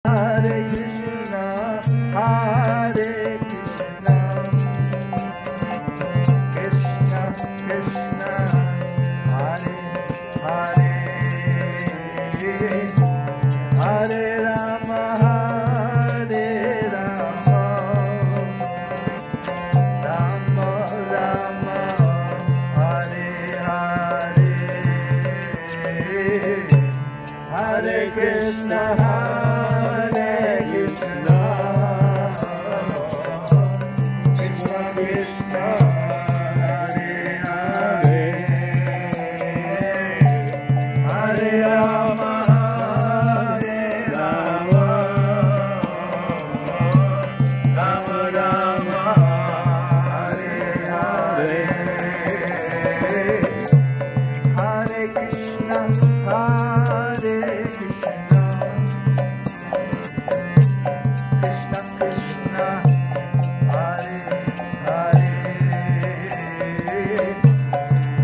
Hare Krishna, Hare Krishna, Krishna Krishna, Hare Hare, Hare Rama, Hare Rama, Rama Rama, Hare Hare, Hare Krishna, Hare Krishna, Krishna Krishna, Hare Hare, Hare Rama, Hare Rama, Rama Rama, Hare Hare, Hare Krishna, Hare Krishna, Krishna Krishna, Hare Hare,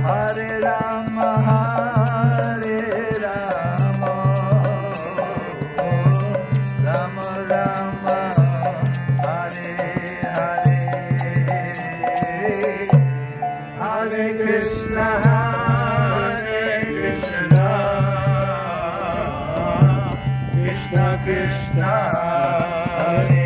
Hare Rama, Hare Rama, Rama Rama, Hare Hare, Hare Krishna, Hare Krishna, Krishna Krishna, Hare